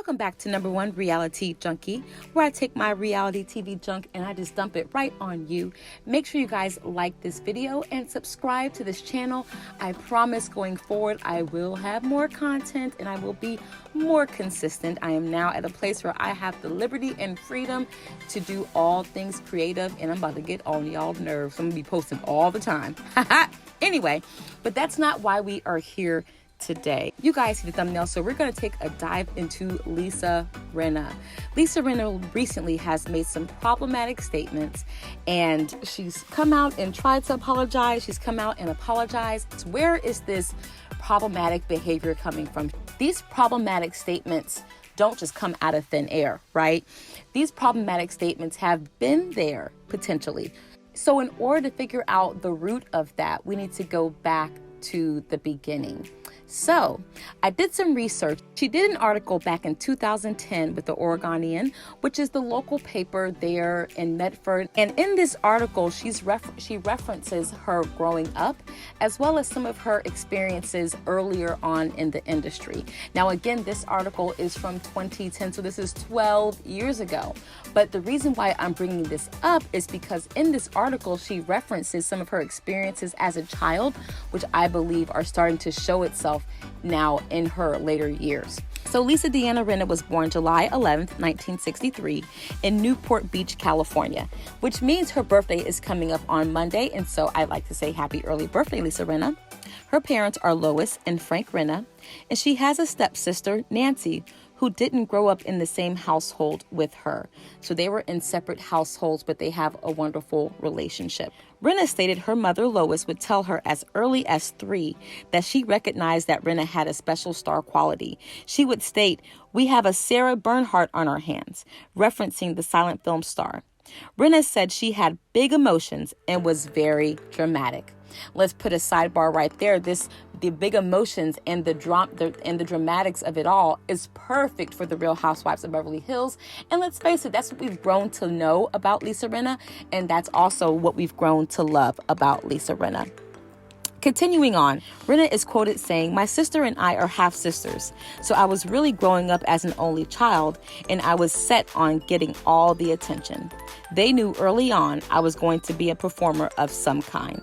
Welcome back to Number One Reality Junkie, where I take my reality TV junk and I just dump it right on you. Make sure you guys like this video and subscribe to this channel. I promise going forward, I will have more content and I will be more consistent. I am now at a place where I have the liberty and freedom to do all things creative, and I'm about to get on y'all's nerves. I'm gonna be posting all the time. Anyway, but that's not why we are here today. You guys see the thumbnail, so we're going to take a dive into Lisa Rinna. Lisa Rinna recently has made some problematic statements, and she's come out and tried to apologize. She's come out and apologized. Where is this problematic behavior coming from? These problematic statements don't just come out of thin air, right? These problematic statements have been there potentially. So in order to figure out the root of that, we need to go back to the beginning. So I did some research. She did an article back in 2010 with the Oregonian, which is the local paper there in Medford. And in this article, she references her growing up, as well as some of her experiences earlier on in the industry. Now, again, this article is from 2010, so this is 12 years ago. But the reason why I'm bringing this up is because in this article, she references some of her experiences as a child, which I believe are starting to show itself now in her later years. So Lisa Deanna Rinna was born July 11th, 1963 in Newport Beach, California, which means her birthday is coming up on Monday. And so I'd like to say happy early birthday, Lisa Rinna. Her parents are Lois and Frank Rinna, and she has a stepsister, Nancy, who didn't grow up in the same household with her. So they were in separate households, but they have a wonderful relationship. Rinna stated her mother, Lois, would tell her as early as 3 that she recognized that Rinna had a special star quality. She would state, "We have a Sarah Bernhardt on our hands," referencing the silent film star. Rinna said she had big emotions and was very dramatic. Let's put a sidebar right there. The big emotions and the dramatics of it all is perfect for the Real Housewives of Beverly Hills. And let's face it, that's what we've grown to know about Lisa Rinna, and that's also what we've grown to love about Lisa Rinna. Continuing on, Rinna is quoted saying, "My sister and I are half sisters, so I was really growing up as an only child, and I was set on getting all the attention. They knew early on I was going to be a performer of some kind."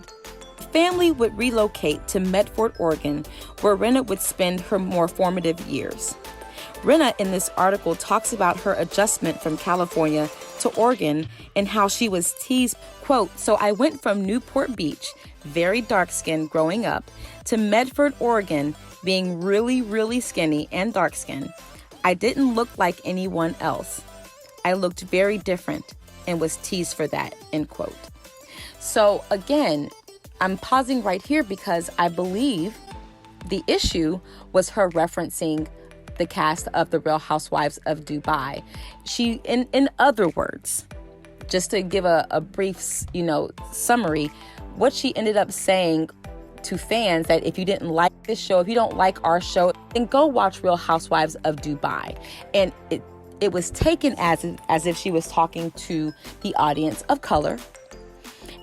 Family would relocate to Medford, Oregon, where Rinna would spend her more formative years. Rinna in this article talks about her adjustment from California to Oregon and how she was teased, quote, "So I went from Newport Beach, very dark-skinned growing up, to Medford, Oregon, being really, really skinny and dark-skinned. I didn't look like anyone else. I looked very different and was teased for that," end quote. So again, I'm pausing right here because I believe the issue was her referencing the cast of The Real Housewives of Dubai. She, in other words, just to give a brief, summary, what she ended up saying to fans that if you didn't like this show, if you don't like our show, then go watch Real Housewives of Dubai. And it was taken as if she was talking to the audience of color,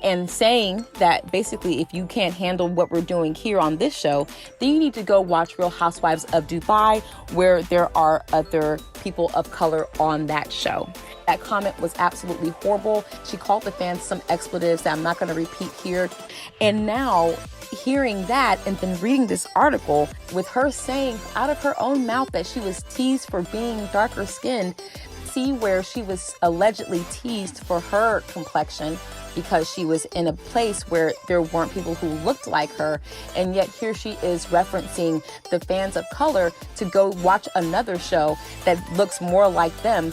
and saying that basically if you can't handle what we're doing here on this show, then you need to go watch Real Housewives of Dubai, where there are other people of color on that show. That comment was absolutely horrible. She called the fans some expletives that I'm not going to repeat here. And now hearing that and then reading this article with her saying out of her own mouth that she was teased for being darker skinned, see where she was allegedly teased for her complexion because she was in a place where there weren't people who looked like her, and yet here she is referencing the fans of color to go watch another show that looks more like them.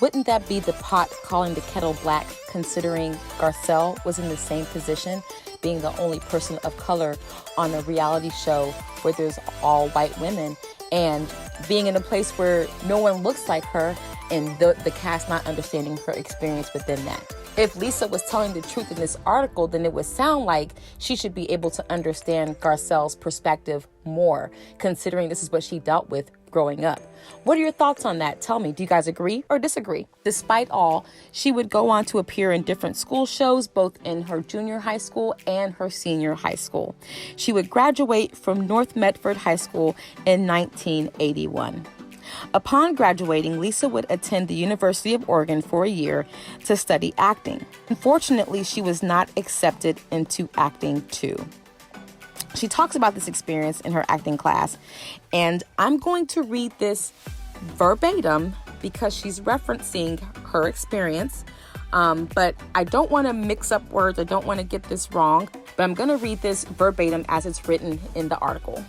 Wouldn't that be the pot calling the kettle black, considering Garcelle was in the same position, being the only person of color on a reality show where there's all white women, and being in a place where no one looks like her, and the cast not understanding her experience within that? If Lisa was telling the truth in this article, then it would sound like she should be able to understand Garcelle's perspective more, considering this is what she dealt with growing up. What are your thoughts on that? Tell me, do you guys agree or disagree? Despite all, she would go on to appear in different school shows, both in her junior high school and her senior high school. She would graduate from North Medford High School in 1981. Upon graduating, Lisa would attend the University of Oregon for a year to study acting. Unfortunately, she was not accepted into acting too. She talks about this experience in her acting class, and I'm going to read this verbatim because she's referencing her experience. But I don't want to mix up words. I don't want to get this wrong, but I'm going to read this verbatim as it's written in the article.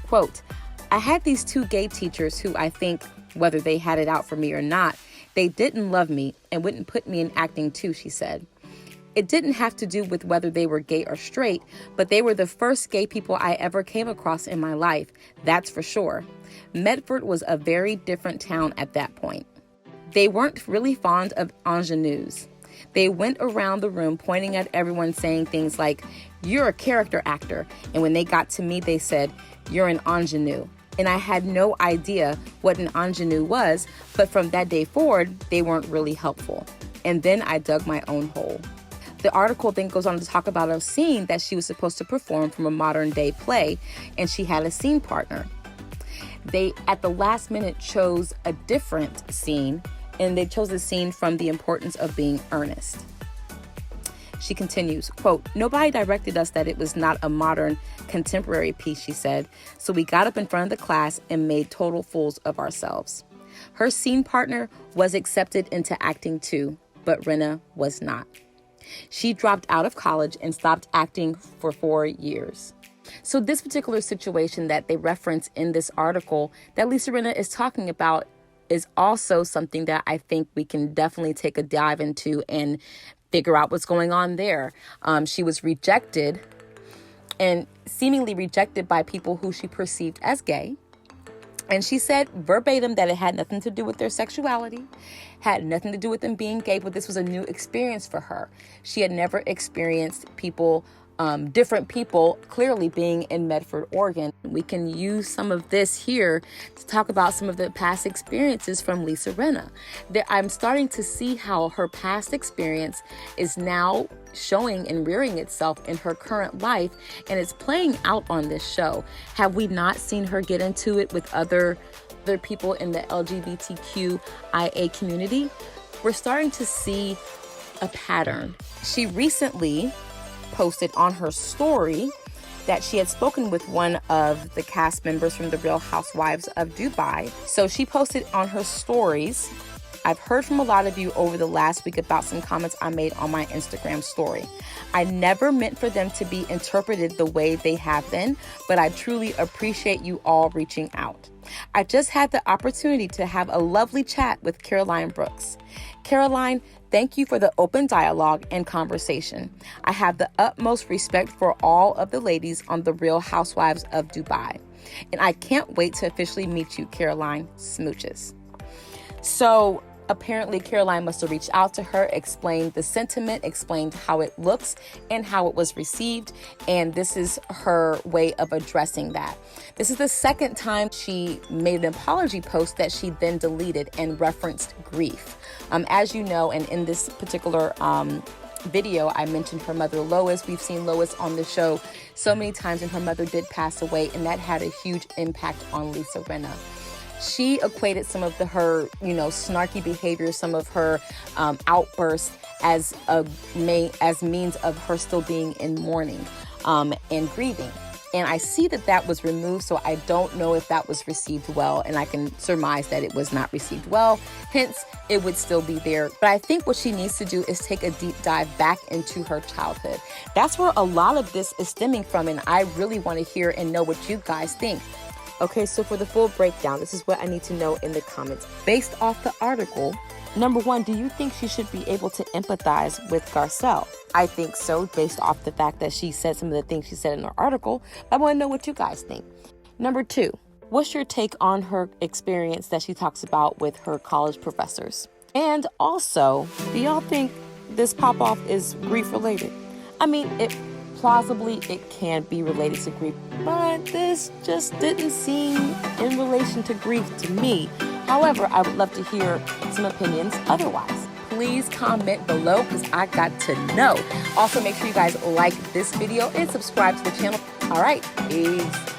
Quote, I had these two gay teachers who I think, whether they had it out for me or not, they didn't love me and wouldn't put me in acting too, she said. It didn't have to do with whether they were gay or straight, but they were the first gay people I ever came across in my life. That's for sure. Medford was a very different town at that point. They weren't really fond of ingenues. They went around the room pointing at everyone saying things like, you're a character actor. And when they got to me, they said, you're an ingenue. And I had no idea what an ingenue was, but from that day forward, they weren't really helpful. And then I dug my own hole. The article then goes on to talk about a scene that she was supposed to perform from a modern day play, and she had a scene partner. They, at the last minute, chose a different scene, and they chose a scene from The Importance of Being Earnest. She continues, quote, nobody directed us that it was not a modern, contemporary piece, she said, so we got up in front of the class and made total fools of ourselves. Her scene partner was accepted into acting too, but Rinna was not. She dropped out of college and stopped acting for 4 years. So this particular situation that they reference in this article that Lisa Rinna is talking about is also something that I think we can definitely take a dive into and figure out what's going on there. She was rejected and seemingly rejected by people who she perceived as gay. And she said verbatim that it had nothing to do with their sexuality, had nothing to do with them being gay, but this was a new experience for her. She had never experienced people, different people, clearly being in Medford, Oregon. We can use some of this here to talk about some of the past experiences from Lisa Rinna. I'm starting to see how her past experience is now showing and rearing itself in her current life, and it's playing out on this show. Have we not seen her get into it with other people in the LGBTQIA community? We're starting to see a pattern. She recently posted on her story that she had spoken with one of the cast members from the Real Housewives of Dubai. So she posted on her stories, I've heard from a lot of you over the last week about some comments I made on my Instagram story. I never meant for them to be interpreted the way they have been, but I truly appreciate you all reaching out. I just had the opportunity to have a lovely chat with Caroline Brooks. Caroline, thank you for the open dialogue and conversation. I have the utmost respect for all of the ladies on the Real Housewives of Dubai. And I can't wait to officially meet you, Caroline. Smooches. So apparently Caroline must have reached out to her, explained the sentiment, explained how it looks and how it was received. And this is her way of addressing that. This is the second time she made an apology post that she then deleted and referenced grief. As you know, and in this particular video, I mentioned her mother, Lois. We've seen Lois on the show so many times, and her mother did pass away, and that had a huge impact on Lisa Rinna. She equated some of her, snarky behavior, some of her outbursts as means of her still being in mourning and grieving. And I see that was removed, so I don't know if that was received well, and I can surmise that it was not received well. Hence, it would still be there. But I think what she needs to do is take a deep dive back into her childhood. That's where a lot of this is stemming from, and I really want to hear and know what you guys think. Okay, so for the full breakdown, this is what I need to know in the comments. Based off the article, number one, do you think she should be able to empathize with Garcelle? I think so, based off the fact that she said some of the things she said in her article. I want to know what you guys think. Number two, what's your take on her experience that she talks about with her college professors? And also, do y'all think this pop-off is grief-related? I mean, plausibly, it can be related to grief, but this just didn't seem in relation to grief to me. However, I would love to hear some opinions otherwise. Please comment below because I got to know. Also, make sure you guys like this video and subscribe to the channel. All right, peace.